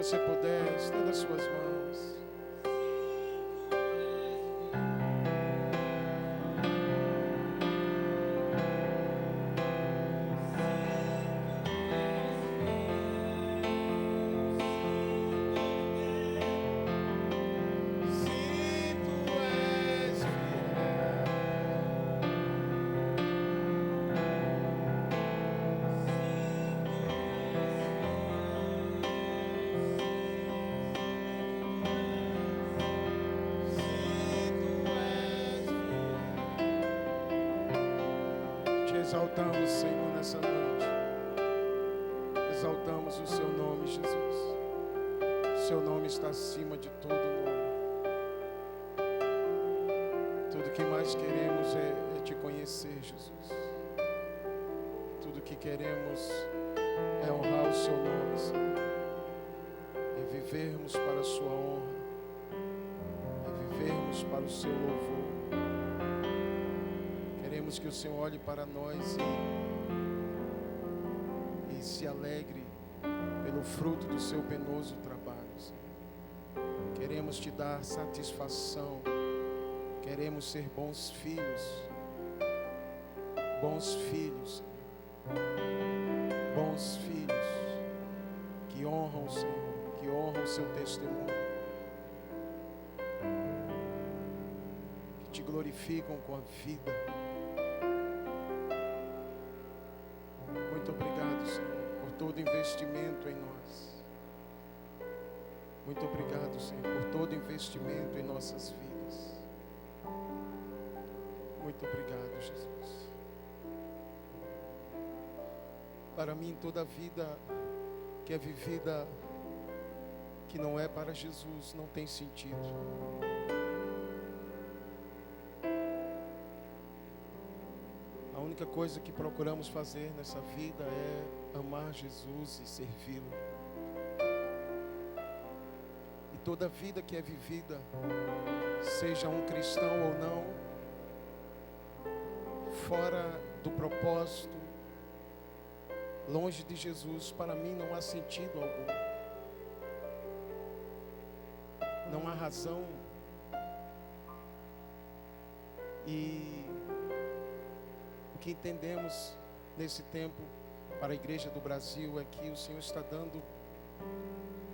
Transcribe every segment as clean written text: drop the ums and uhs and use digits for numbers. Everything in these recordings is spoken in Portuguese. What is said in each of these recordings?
você puder, estenda as suas mãos. Exaltamos, Senhor, nessa noite. Exaltamos o seu nome, Jesus. O seu nome está acima de todo nome. Tudo que mais queremos é te conhecer, Jesus. Tudo que queremos é honrar o seu nome, Senhor. É vivermos para a sua honra. É vivermos para o seu louvor. Queremos que o Senhor olhe para nós e se alegre pelo fruto do seu penoso trabalho, Senhor. Queremos te dar satisfação. Queremos ser bons filhos. Bons filhos, Senhor. Bons filhos que honram o Senhor, que honram o seu testemunho, que te glorificam com a vida. Muito obrigado, Senhor, por todo investimento em nós. Muito obrigado, Senhor, por todo investimento em nossas vidas. Muito obrigado, Jesus. Para mim, toda vida que é vivida, que não é para Jesus, não tem sentido. A única coisa que procuramos fazer nessa vida é amar Jesus e servi-lo. E toda vida que é vivida, seja um cristão ou não, fora do propósito, longe de Jesus, para mim não há sentido algum. Não há razão. E o que entendemos nesse tempo para a Igreja do Brasil é que o Senhor está dando,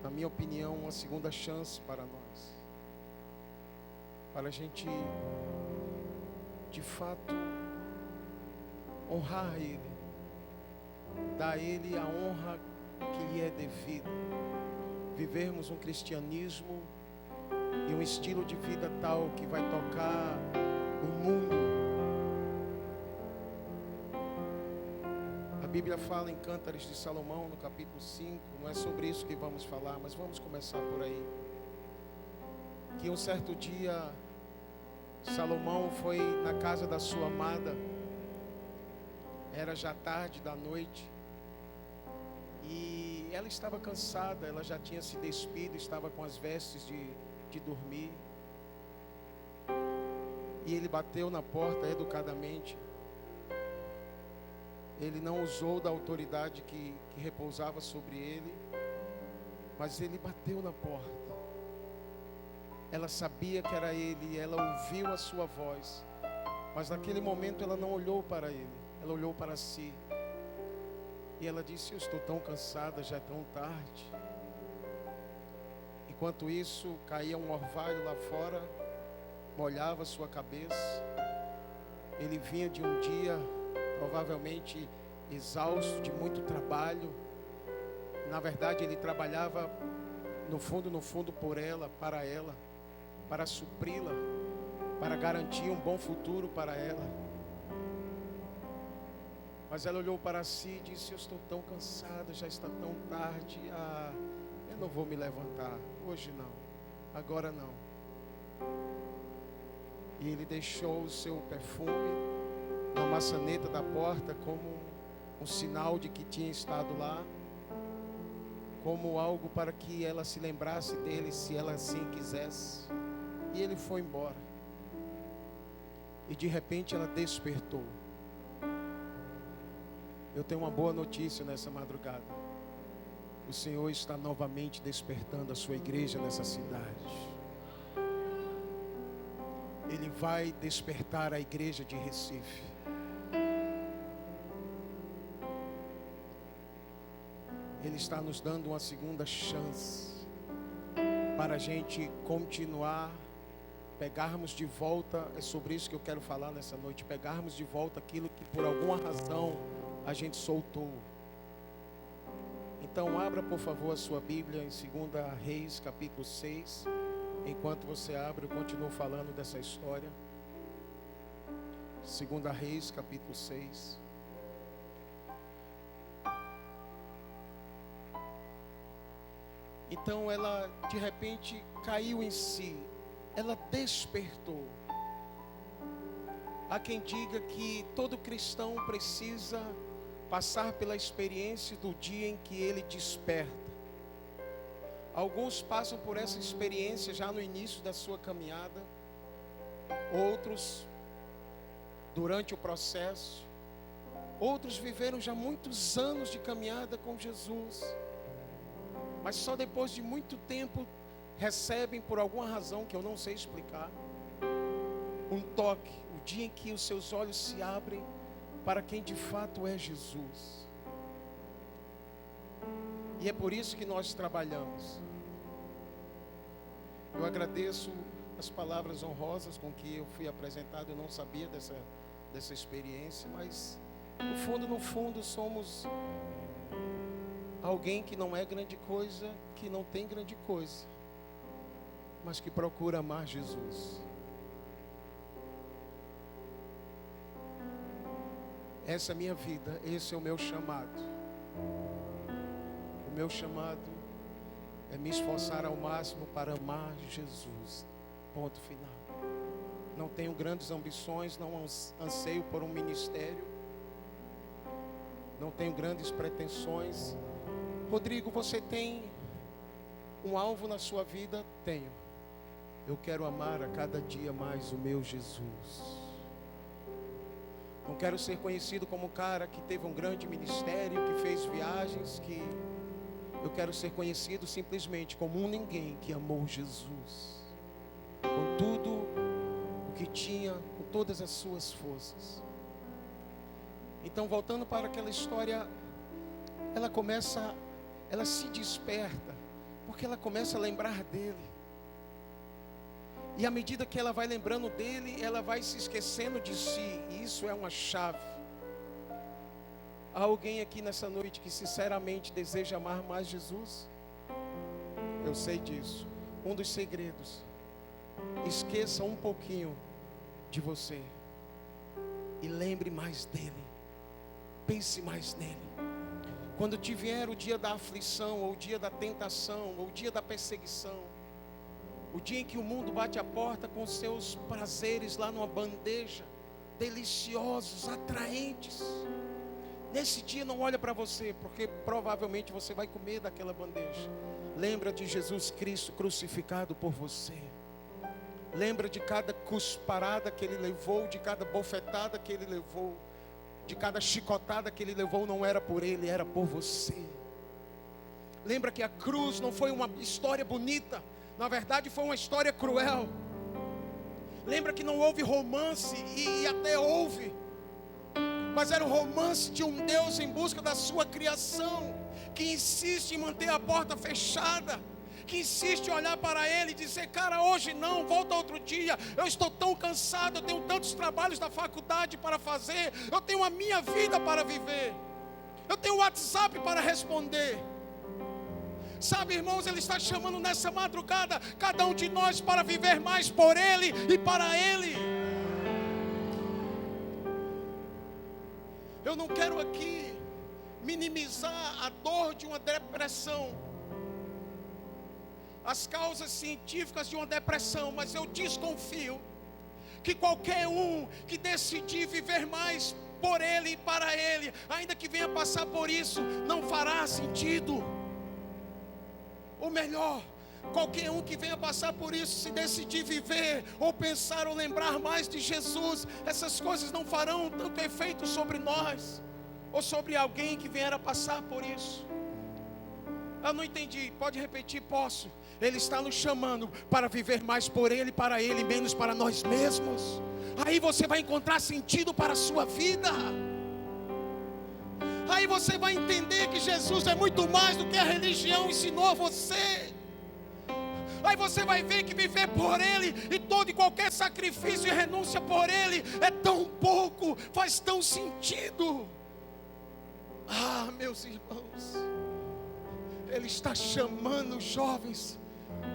na minha opinião, uma segunda chance para nós. Para a gente, de fato, honrar Ele. Dar a Ele a honra que lhe é devida. Vivermos um cristianismo e um estilo de vida tal que vai tocar o mundo. A Bíblia fala em Cântares de Salomão, no capítulo 5. Não é sobre isso que vamos falar, mas vamos começar por aí. Que um certo dia, Salomão foi na casa da sua amada. Era já tarde da noite. E ela estava cansada, ela já tinha se despido, estava com as vestes de dormir. E ele bateu na porta educadamente. Ele não usou da autoridade que repousava sobre ele, mas ele bateu na porta. Ela sabia que era ele, ela ouviu a sua voz, mas naquele momento ela não olhou para ele, ela olhou para si. E ela disse: eu estou tão cansada, já é tão tarde. Enquanto isso, caía um orvalho lá fora, molhava sua cabeça. Ele vinha de um dia, provavelmente exausto, de muito trabalho. Na verdade, ele trabalhava no fundo por ela, para supri-la, para garantir um bom futuro para ela. Mas ela olhou para si e disse: eu estou tão cansada, já está tão tarde. Eu não vou me levantar, hoje não, agora não. E ele deixou o seu perfume na maçaneta da porta como um sinal de que tinha estado lá, como algo para que ela se lembrasse dele, se ela assim quisesse. E ele foi embora. E de repente ela despertou. Eu tenho uma boa notícia nessa madrugada. o Senhor está novamente despertando a sua igreja nessa cidade. Ele vai despertar a igreja de Recife. Ele está nos dando uma segunda chance para a gente continuar, pegarmos de volta. É sobre isso que eu quero falar nessa noite. Pegarmos de volta aquilo que por alguma razão a gente soltou. Então abra por favor a sua Bíblia em 2 Reis capítulo 6. Enquanto você abre, eu continuo falando dessa história. 2 Reis capítulo 6. Então ela de repente caiu em si. Ela despertou. Há quem diga que todo cristão precisa passar pela experiência do dia em que ele desperta. Alguns passam por essa experiência já no início da sua caminhada. Outros durante o processo. Outros viveram já muitos anos de caminhada com Jesus. Mas só depois de muito tempo recebem, por alguma razão que eu não sei explicar, um toque. O dia em que os seus olhos se abrem para quem de fato é Jesus. E é por isso que nós trabalhamos. Eu agradeço as palavras honrosas com que eu fui apresentado. Eu não sabia dessa experiência, mas no fundo somos alguém que não é grande coisa, que não tem grande coisa, mas que procura amar Jesus. Essa é a minha vida, esse é o meu chamado. O meu chamado é me esforçar ao máximo para amar Jesus. Ponto final. Não tenho grandes ambições, não anseio por um ministério. Não tenho grandes pretensões. Rodrigo, você tem um alvo na sua vida? Tenho. Eu quero amar a cada dia mais o meu Jesus. Não quero ser conhecido como um cara que teve um grande ministério, que fez viagens, eu quero ser conhecido simplesmente como um ninguém que amou Jesus. Com tudo o que tinha, com todas as suas forças. Então, voltando para aquela história, ela se desperta, porque ela começa a lembrar dele. E à medida que ela vai lembrando dele, ela vai se esquecendo de si. E isso é uma chave. Há alguém aqui nessa noite que sinceramente deseja amar mais Jesus? Eu sei disso. Um dos segredos: esqueça um pouquinho de você e lembre mais dele. Pense mais nele. Quando te vier o dia da aflição, ou o dia da tentação, ou o dia da perseguição, o dia em que o mundo bate a porta com seus prazeres lá numa bandeja, deliciosos, atraentes, nesse dia não olha para você, porque provavelmente você vai comer daquela bandeja. Lembra de Jesus Cristo crucificado por você. Lembra de cada cusparada que ele levou, de cada bofetada que ele levou, de cada chicotada que ele levou. Não era por ele, era por você. Lembra que a cruz não foi uma história bonita, na verdade foi uma história cruel. Lembra que não houve romance, e até houve, mas era o romance de um Deus em busca da sua criação, que insiste em manter a porta fechada, que insiste em olhar para ele e dizer: cara, hoje não, volta outro dia, eu estou tão cansado, eu tenho tantos trabalhos da faculdade para fazer, eu tenho a minha vida para viver, eu tenho o WhatsApp para responder. Sabe, irmãos, ele está chamando nessa madrugada cada um de nós para viver mais por ele e para ele. Eu não quero aqui minimizar a dor de uma depressão, as causas científicas de uma depressão, mas eu desconfio que qualquer um que decidir viver mais por ele e para ele, ainda que venha passar por isso, não fará sentido. Ou melhor, qualquer um que venha passar por isso, se decidir viver, ou pensar, ou lembrar mais de Jesus, essas coisas não farão tanto efeito sobre nós, ou sobre alguém que vier a passar por isso. Eu não entendi, pode repetir? Posso. Ele está nos chamando para viver mais por Ele, para Ele, menos para nós mesmos. Aí você vai encontrar sentido para a sua vida. Aí você vai entender que Jesus é muito mais do que a religião ensinou a você. Aí você vai ver que viver por Ele e todo e qualquer sacrifício e renúncia por Ele é tão pouco, faz tão sentido. Ah, meus irmãos, Ele está chamando os jovens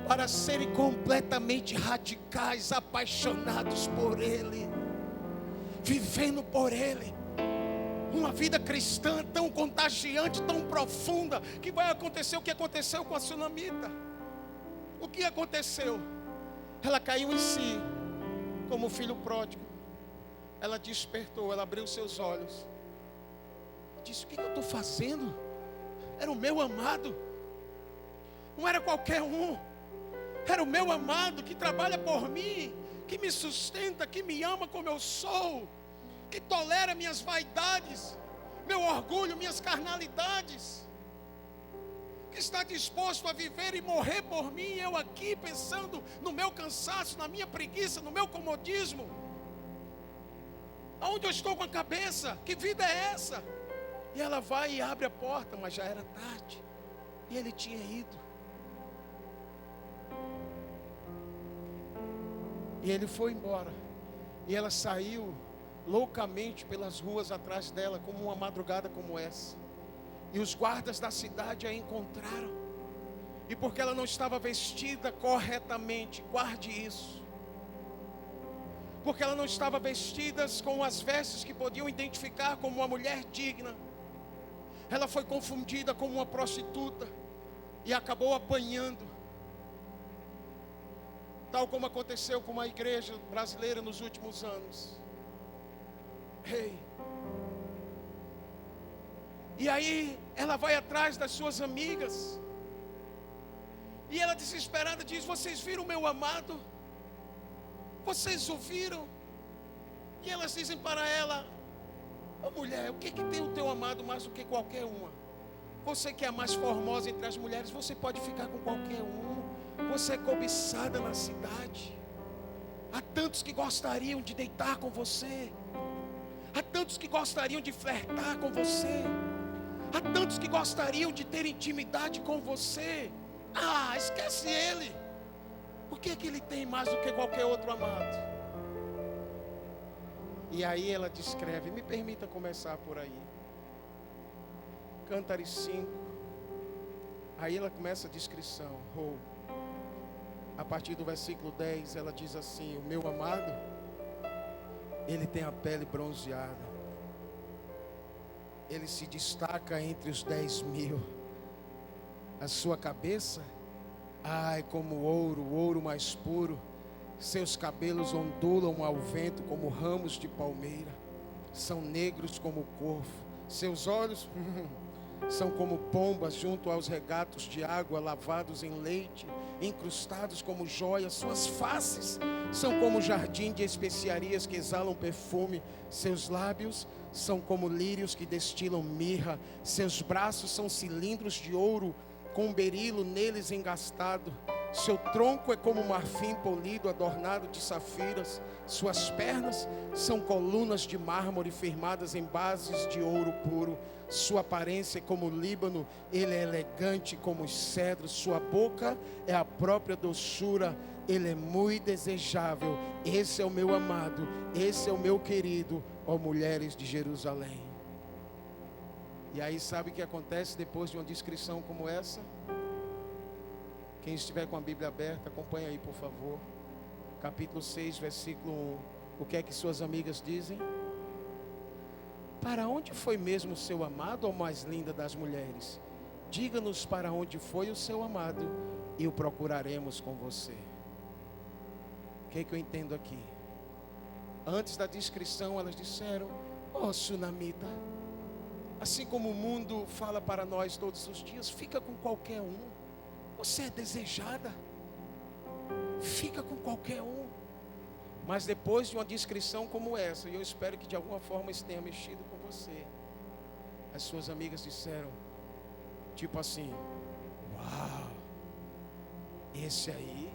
para serem completamente radicais, apaixonados por Ele, vivendo por Ele. Uma vida cristã tão contagiante, tão profunda, que vai acontecer o que aconteceu com a sunamita. O que aconteceu? Ela caiu em si, como o filho pródigo. Ela despertou, ela abriu seus olhos. Disse: o que eu estou fazendo? Era o meu amado. Não era qualquer um. Era o meu amado que trabalha por mim, que me sustenta, que me ama como eu sou, que tolera minhas vaidades, meu orgulho, minhas carnalidades, que está disposto a viver e morrer por mim, eu aqui pensando no meu cansaço, na minha preguiça, no meu comodismo. Aonde eu estou com a cabeça? Que vida é essa? E ela vai e abre a porta, mas já era tarde, e ele tinha ido. E ele foi embora, e ela saiu loucamente pelas ruas atrás dela, como uma madrugada como essa. E os guardas da cidade a encontraram. E porque ela não estava vestida corretamente, guarde isso. Porque ela não estava vestida com as vestes que podiam identificar como uma mulher digna. Ela foi confundida como uma prostituta e acabou apanhando. Tal como aconteceu com a igreja brasileira nos últimos anos. E aí ela vai atrás das suas amigas. E ela desesperada diz: vocês viram meu amado? Vocês o viram? E elas dizem para ela: ô mulher, o que tem o teu amado mais do que qualquer uma? Você que é a mais formosa entre as mulheres, você pode ficar com qualquer um. Você é cobiçada na cidade. Há tantos que gostariam de deitar com você. Há tantos que gostariam de flertar com você. Há tantos que gostariam de ter intimidade com você. Ah, esquece ele. Por que ele tem mais do que qualquer outro amado? E aí ela descreve, me permita começar por aí. Cântares 5. Aí ela começa a descrição. A partir do versículo 10, ela diz assim: o meu amado, ele tem a pele bronzeada. Ele se destaca entre os 10.000. A sua cabeça, ai, como o ouro mais puro. Seus cabelos ondulam ao vento como ramos de palmeira. São negros como o corvo. Seus olhos são como pombas junto aos regatos de água, lavados em leite, incrustados como joias. Suas faces são como jardim de especiarias que exalam perfume. Seus lábios são como lírios que destilam mirra. Seus braços são cilindros de ouro com berilo neles engastado. Seu tronco é como marfim polido, adornado de safiras. Suas pernas são colunas de mármore firmadas em bases de ouro puro. Sua aparência é como o Líbano, ele é elegante como os cedros. Sua boca é a própria doçura, ele é muito desejável. Esse é o meu amado, esse é o meu querido, ó mulheres de Jerusalém. E aí sabe o que acontece depois de uma descrição como essa? Quem estiver com a Bíblia aberta, acompanha aí por favor. Capítulo 6, versículo 1. O que é que suas amigas dizem? Para onde foi mesmo o seu amado, ó mais linda das mulheres? Diga-nos para onde foi o seu amado e o procuraremos com você. O que é que eu entendo aqui? Antes da descrição elas disseram: ó sunamita, assim como o mundo fala para nós todos os dias, fica com qualquer um. Você é desejada, fica com qualquer um. Mas depois de uma descrição como essa, e eu espero que de alguma forma isso tenha mexido com você, as suas amigas disseram, tipo assim: Uau! Esse aí,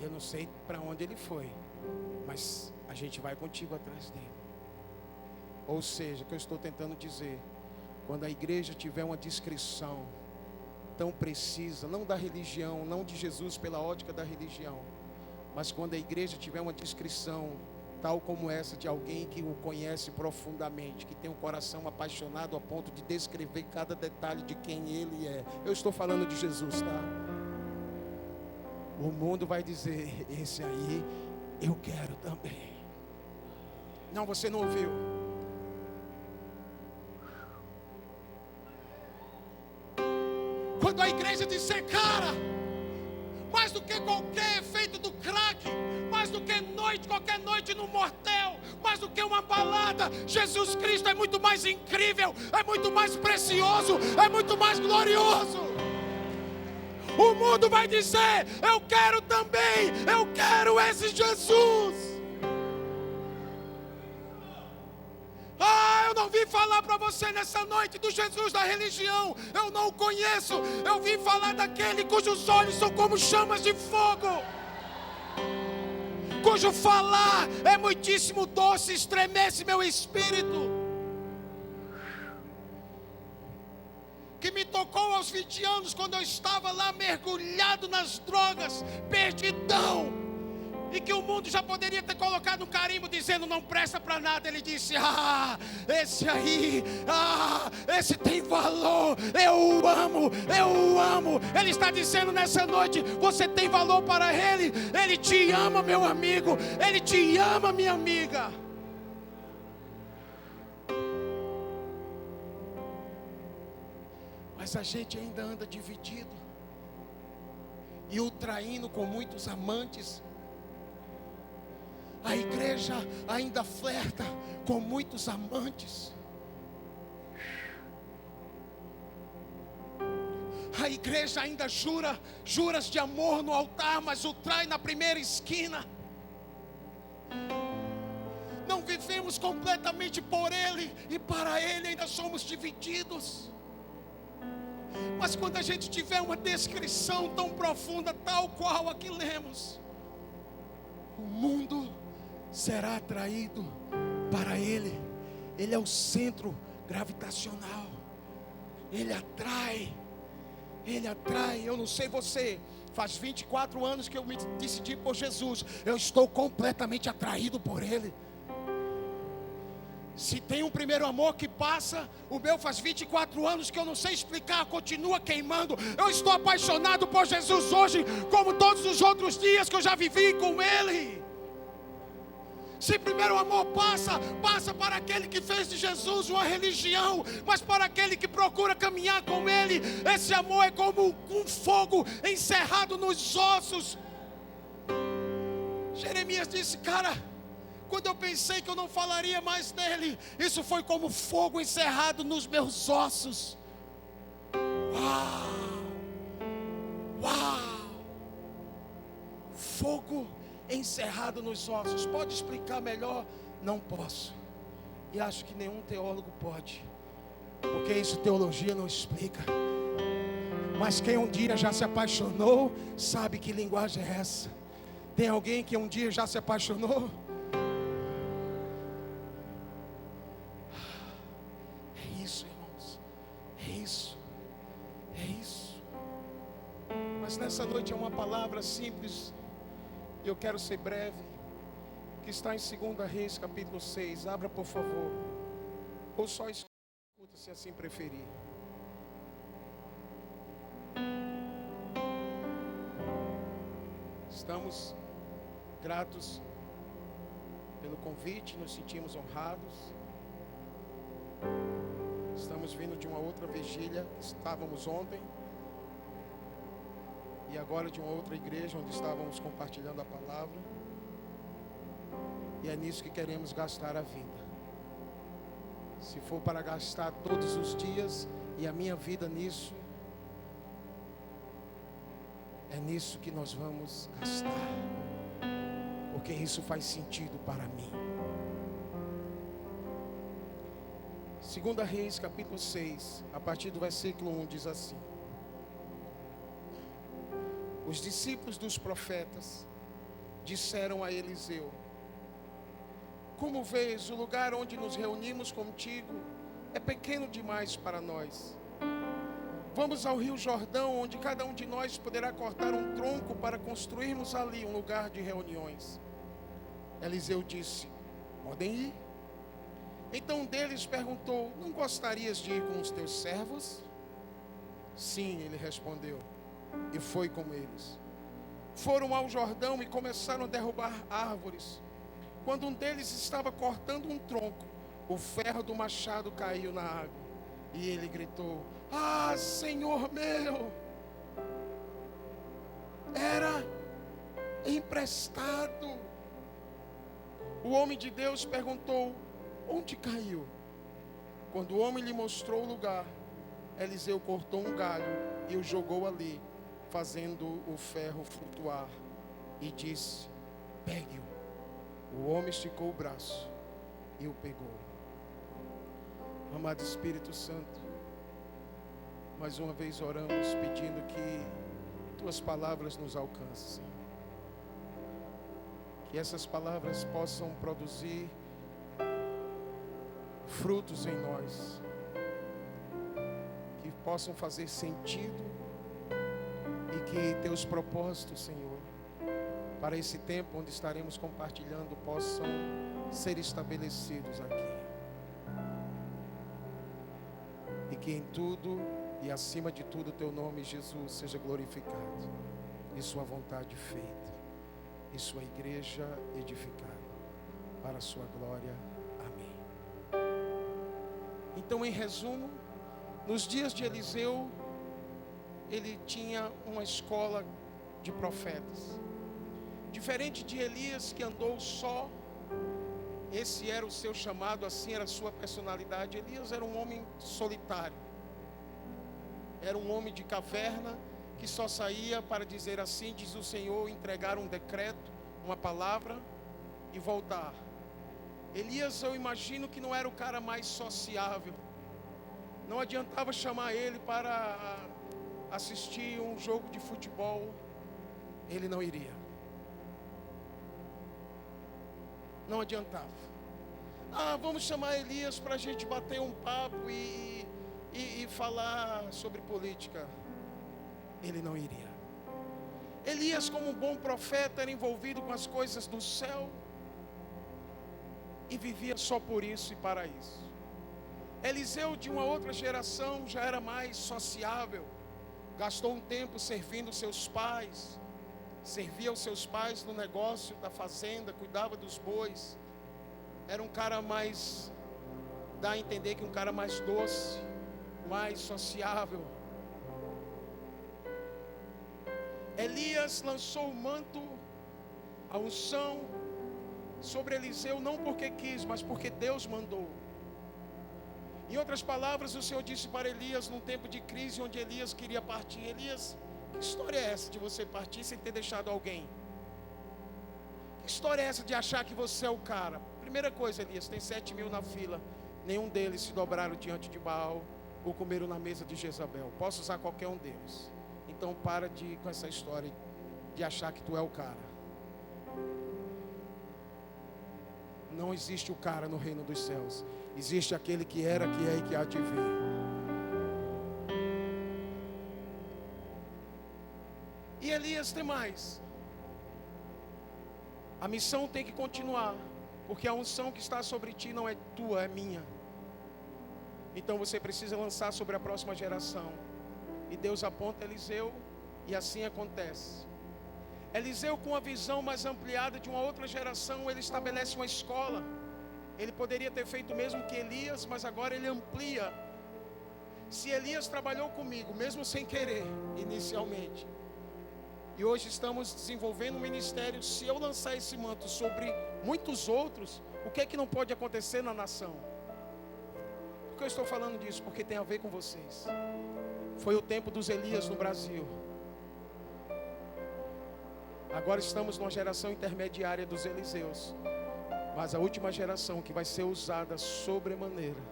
eu não sei para onde ele foi, mas a gente vai contigo atrás dele. Ou seja, o que eu estou tentando dizer, quando a igreja tiver uma descrição tão precisa, não da religião, não de Jesus pela ótica da religião, mas quando a igreja tiver uma descrição tal como essa de alguém que o conhece profundamente, que tem um coração apaixonado a ponto de descrever cada detalhe de quem ele é, eu estou falando de Jesus, tá? O mundo vai dizer, esse aí eu quero também. Não, você não ouviu. Quando a igreja disser, cara, mais do que qualquer efeito do crack, mais do que qualquer noite no motel, mais do que uma balada, Jesus Cristo é muito mais incrível, é muito mais precioso, é muito mais glorioso. O mundo vai dizer, eu quero também, eu quero esse Jesus. Eu não vim falar para você nessa noite do Jesus da religião, eu não o conheço. Eu vim falar daquele cujos olhos são como chamas de fogo, cujo falar é muitíssimo doce, estremece meu espírito, que me tocou aos 20 anos, quando eu estava lá mergulhado nas drogas, perdidão, e que o mundo já poderia ter colocado um carimbo dizendo não presta para nada. Ele disse, esse aí, esse tem valor, eu amo. Ele está dizendo nessa noite, você tem valor para ele, ele te ama, meu amigo, ele te ama, minha amiga. Mas a gente ainda anda dividido e o traindo com muitos amantes. A igreja ainda flerta com muitos amantes. A igreja ainda juras de amor no altar, mas o trai na primeira esquina. Não vivemos completamente por Ele e para Ele ainda somos divididos. Mas quando a gente tiver uma descrição tão profunda, tal qual a que lemos, o mundo será atraído para Ele. Ele é o centro gravitacional. Ele atrai. Eu não sei você, faz 24 anos que eu me decidi por Jesus. Eu estou completamente atraído por Ele. Se tem um primeiro amor que passa, o meu faz 24 anos que eu não sei explicar, continua queimando. Eu estou apaixonado por Jesus hoje, como todos os outros dias que eu já vivi com Ele. Se primeiro amor passa para aquele que fez de Jesus uma religião, mas para aquele que procura caminhar com Ele, esse amor é como um fogo encerrado nos ossos. Jeremias disse, cara, quando eu pensei que eu não falaria mais dele, isso foi como fogo encerrado nos meus ossos. Uau! Fogo encerrado nos ossos. Pode explicar melhor? Não posso. E acho que nenhum teólogo pode, porque isso teologia não explica. Mas quem um dia já se apaixonou, sabe que linguagem é essa. Tem alguém que um dia já se apaixonou? É isso, irmãos. É isso. Mas nessa noite é uma palavra simples. E eu quero ser breve, que está em 2 Reis, capítulo 6. Abra, por favor. Ou só escuta, se assim preferir. Estamos gratos pelo convite, nos sentimos honrados. Estamos vindo de uma outra vigília, estávamos ontem. E agora de uma outra igreja onde estávamos compartilhando a palavra. E é nisso que queremos gastar a vida. Se for para gastar todos os dias e a minha vida nisso, é nisso que nós vamos gastar. Porque isso faz sentido para mim. 2 Reis capítulo 6, a partir do versículo 1 diz assim: Os discípulos dos profetas disseram a Eliseu: como vês, o lugar onde nos reunimos contigo é pequeno demais para nós. Vamos ao rio Jordão, onde cada um de nós poderá cortar um tronco para construirmos ali um lugar de reuniões. Eliseu disse: podem ir. Então um deles perguntou: não gostarias de ir com os teus servos? Sim, ele respondeu, e foi com eles. Foram ao Jordão e começaram a derrubar árvores. Quando um deles estava cortando um tronco, o ferro do machado caiu na água. E ele gritou: ah, Senhor meu! Era emprestado. O homem de Deus perguntou: onde caiu? Quando o homem lhe mostrou o lugar, Eliseu cortou um galho e o jogou ali, fazendo o ferro flutuar, e disse: pegue-o. O homem esticou o braço e o pegou. Amado Espírito Santo, mais uma vez oramos pedindo que tuas palavras nos alcancem, que essas palavras possam produzir frutos em nós, que possam fazer sentido, e que teus propósitos, Senhor, para esse tempo onde estaremos compartilhando, possam ser estabelecidos aqui. E que em tudo e acima de tudo teu nome, Jesus, seja glorificado, e sua vontade feita, e sua igreja edificada, para a sua glória. Amém. Então, em resumo, nos dias de Eliseu, ele tinha uma escola de profetas. Diferente de Elias, que andou só, esse era o seu chamado, assim era a sua personalidade. Elias era um homem solitário, era um homem de caverna, que só saía para dizer assim diz o Senhor, entregar um decreto, uma palavra e voltar. Elias, eu imagino que não era o cara mais sociável. Não adiantava chamar ele para assistir um jogo de futebol, ele não iria. Não adiantava. Vamos chamar Elias para a gente bater um papo e falar sobre política. Ele não iria. Elias, como um bom profeta, era envolvido com as coisas do céu e vivia só por isso e para isso. Eliseu, de uma outra geração, já era mais sociável. Gastou um tempo servindo seus pais, servia os seus pais no negócio da fazenda, cuidava dos bois. Era um cara mais, dá a entender que um cara mais doce, mais sociável. Elias lançou o manto, a unção sobre Eliseu, não porque quis, mas porque Deus mandou. Em outras palavras, o Senhor disse para Elias, num tempo de crise, onde Elias queria partir: Elias, que história é essa de você partir sem ter deixado alguém? Que história é essa de achar que você é o cara? Primeira coisa, Elias, tem 7.000 na fila, nenhum deles se dobraram diante de Baal ou comeram na mesa de Jezabel. Posso usar qualquer um deles. Então para com essa história de achar que tu é o cara. Não existe o cara no reino dos céus. Existe aquele que era, que é e que há de vir. E Elias tem mais. A missão tem que continuar, porque a unção que está sobre ti não é tua, é minha. Então você precisa lançar sobre a próxima geração. E Deus aponta Eliseu, e assim acontece. Eliseu, com a visão mais ampliada de uma outra geração, ele estabelece uma escola. Ele poderia ter feito o mesmo que Elias, mas agora ele amplia. Se Elias trabalhou comigo, mesmo sem querer, inicialmente, e hoje estamos desenvolvendo um ministério, se eu lançar esse manto sobre muitos outros, o que é que não pode acontecer na nação? Por que eu estou falando disso? Porque tem a ver com vocês. Foi o tempo dos Elias no Brasil. Agora estamos numa geração intermediária dos Eliseus. Mas a última geração que vai ser usada sobremaneira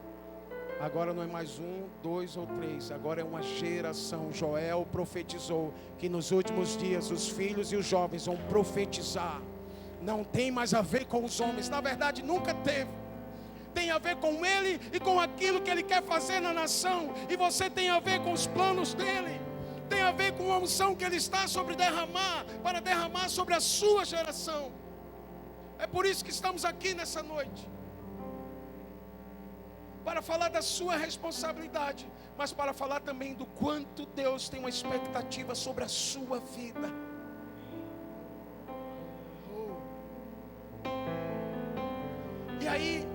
Agora não é mais 1, 2 ou 3. Agora é uma geração. Joel profetizou que nos últimos dias os filhos e os jovens vão profetizar. Não tem mais a ver com os homens. Na verdade nunca teve. Tem a ver com ele e com aquilo que ele quer fazer na nação. E você tem a ver com os planos dele. Tem a ver com a unção que ele está para derramar sobre a sua geração. É por isso que estamos aqui nessa noite. Para falar da sua responsabilidade, mas para falar também do quanto Deus tem uma expectativa sobre a sua vida. E aí,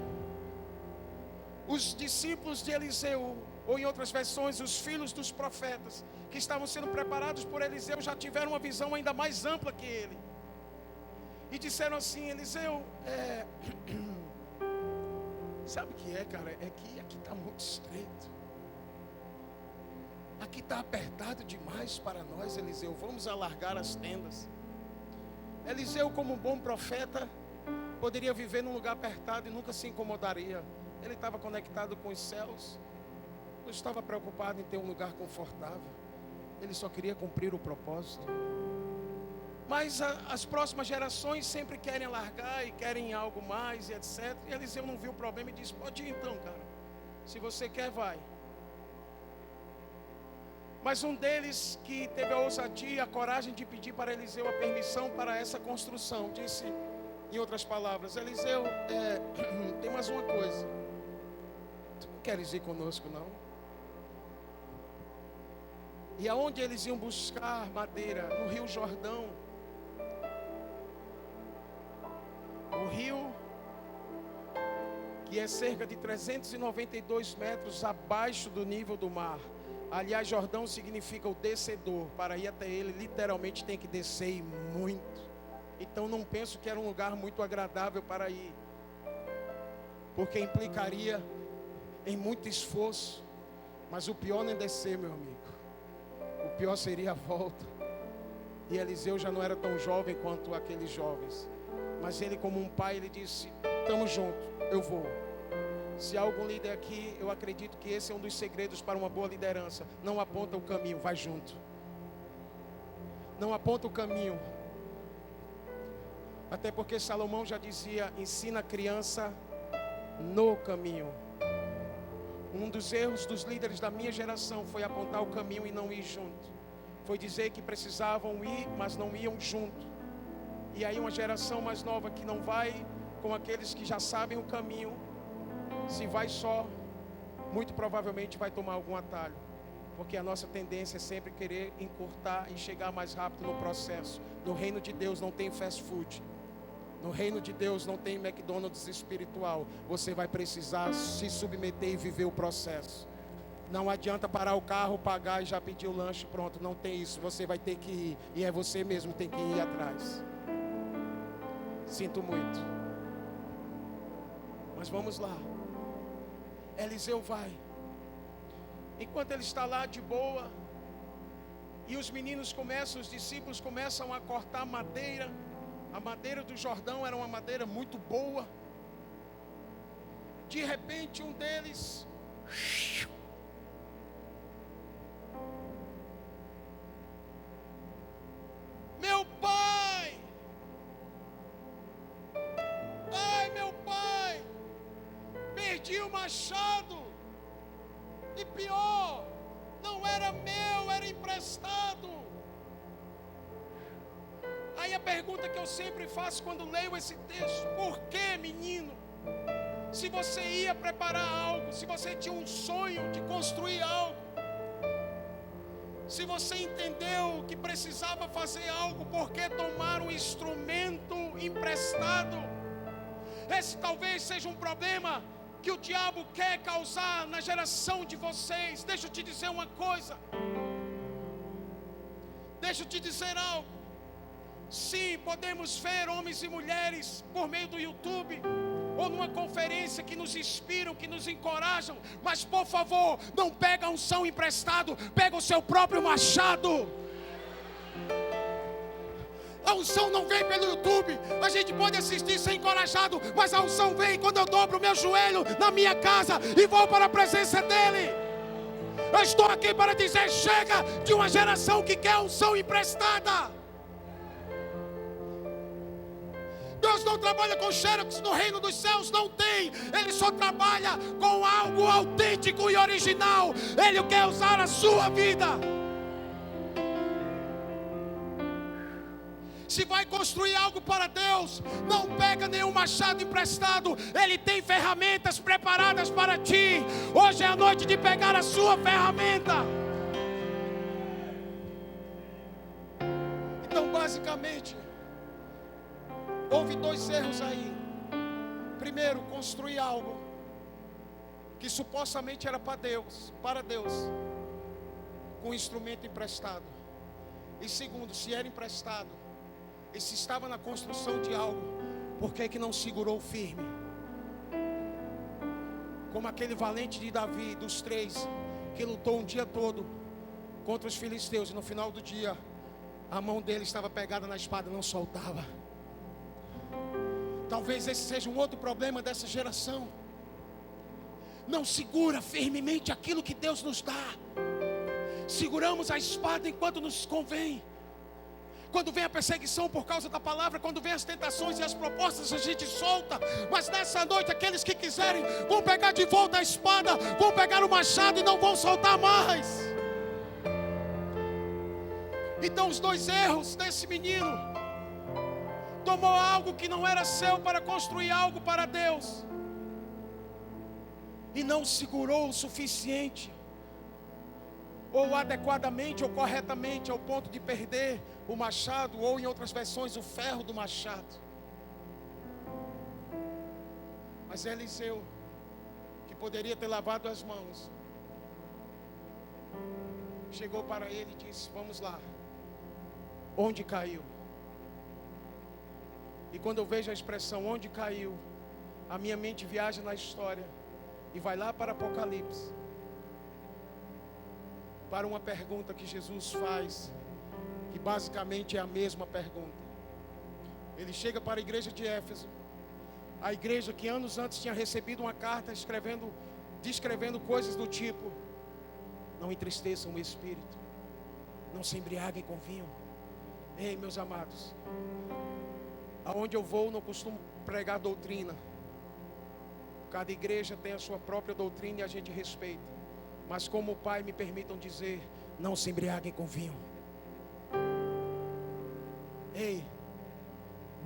os discípulos de Eliseu, ou em outras versões, os filhos dos profetas, que estavam sendo preparados por Eliseu, já tiveram uma visão ainda mais ampla que ele. E disseram assim: Eliseu, sabe o que é, cara? É que aqui está muito estreito. Aqui está apertado demais para nós, Eliseu. Vamos alargar as tendas. Eliseu, como um bom profeta, poderia viver num lugar apertado e nunca se incomodaria. Ele estava conectado com os céus. Não estava preocupado em ter um lugar confortável. Ele só queria cumprir o propósito. Mas as próximas gerações sempre querem alargar e querem algo mais e etc. E Eliseu não viu o problema e disse: pode ir então, cara. Se você quer, vai. Mas um deles, que teve a ousadia e a coragem de pedir para Eliseu a permissão para essa construção, disse, em outras palavras: Eliseu, tem mais uma coisa. Tu não queres ir conosco, não? E aonde eles iam buscar madeira? No Rio Jordão. O rio, que é cerca de 392 metros abaixo do nível do mar. Aliás, Jordão significa o descedor. Para ir até ele, literalmente tem que descer e muito. Então não penso que era um lugar muito agradável para ir, porque implicaria em muito esforço. Mas o pior não é descer, meu amigo. O pior seria a volta. E Eliseu já não era tão jovem quanto aqueles jovens. Mas ele, como um pai, ele disse: estamos juntos, eu vou. Se há algum líder aqui, eu acredito que esse é um dos segredos para uma boa liderança. Não aponta o caminho, vai junto. Não aponta o caminho. Até porque Salomão já dizia: ensina a criança no caminho. Um dos erros dos líderes da minha geração foi apontar o caminho e não ir junto. Foi dizer que precisavam ir, mas não iam junto. E aí uma geração mais nova que não vai com aqueles que já sabem o caminho, se vai só, muito provavelmente vai tomar algum atalho. Porque a nossa tendência é sempre querer encurtar e chegar mais rápido no processo. No reino de Deus não tem fast food. No reino de Deus não tem McDonald's espiritual. Você vai precisar se submeter e viver o processo. Não adianta parar o carro, pagar e já pedir o lanche, pronto. Não tem isso, você vai ter que ir. E é você mesmo que tem que ir atrás. Sinto muito. Mas vamos lá. Eliseu vai. Enquanto ele está lá de boa, e os discípulos começam a cortar madeira. A madeira do Jordão era uma madeira muito boa. De repente um deles meu pai! Ai, meu pai! Perdi o machado. E pior, não era meu, era emprestado. Aí a pergunta que eu sempre faço quando leio esse texto: por que, menino? Se você ia preparar algo, se você tinha um sonho de construir algo, se você entendeu que precisava fazer algo, por que tomar um instrumento emprestado? Esse talvez seja um problema que o diabo quer causar na geração de vocês. Deixa eu te dizer uma coisa. Deixa eu te dizer algo. Sim, podemos ver homens e mulheres por meio do YouTube ou numa conferência que nos inspiram, que nos encorajam. Mas por favor, não pega a unção emprestado, pega o seu próprio machado. A unção não vem pelo YouTube. A gente pode assistir e ser encorajado, mas a unção vem quando eu dobro o meu joelho na minha casa e vou para a presença estou aqui para dizer: chega de uma geração que quer unção emprestada. Deus não trabalha com xerox no reino dos céus, não tem. Ele só trabalha com algo autêntico e original. Ele quer usar a sua vida. Se vai construir algo para Deus, não pega nenhum machado emprestado. Ele tem ferramentas preparadas para ti. Hoje é a noite de pegar a sua ferramenta. Então, basicamente, houve dois erros aí. Primeiro, construir algo que supostamente era para Deus, com instrumento emprestado. E segundo, se era emprestado e se estava na construção de algo, por que não segurou firme? Como aquele valente de Davi, dos 3, que lutou um dia todo contra os filisteus, e no final do dia a mão dele estava pegada na espada, não soltava. Talvez esse seja um outro problema dessa geração. Não segura firmemente aquilo que Deus nos dá. Seguramos a espada enquanto nos convém. Quando vem a perseguição por causa da palavra, quando vem as tentações e as propostas, a gente solta. Mas nessa noite, aqueles que quiserem vão pegar de volta a espada, vão pegar o machado e não vão soltar mais. Então, os dois erros desse menino: tomou algo que não era seu para construir algo para Deus, e não segurou o suficiente, ou adequadamente, ou corretamente, ao ponto de perder o machado, ou em outras versões, o ferro do machado. Mas Eliseu, que poderia ter lavado as mãos, chegou para ele e disse: vamos lá, onde caiu? E quando eu vejo a expressão onde caiu, a minha mente viaja na história e vai lá para Apocalipse, para uma pergunta que Jesus faz, que basicamente é a mesma pergunta. Ele chega para a igreja de Éfeso, a igreja que anos antes tinha recebido uma carta descrevendo coisas do tipo: não entristeçam o espírito, não se embriaguem com vinho. Ei, meus amados, aonde eu vou não costumo pregar doutrina. Cada igreja tem a sua própria doutrina e a gente respeita. Mas como o Pai me permitam dizer: não se embriaguem com vinho. Ei,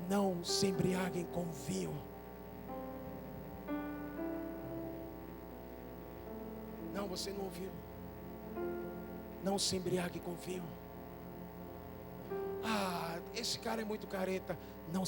não se embriaguem com vinho. Não, você não ouviu. Não se embriague com vinho. Ah, esse cara é muito careta. Não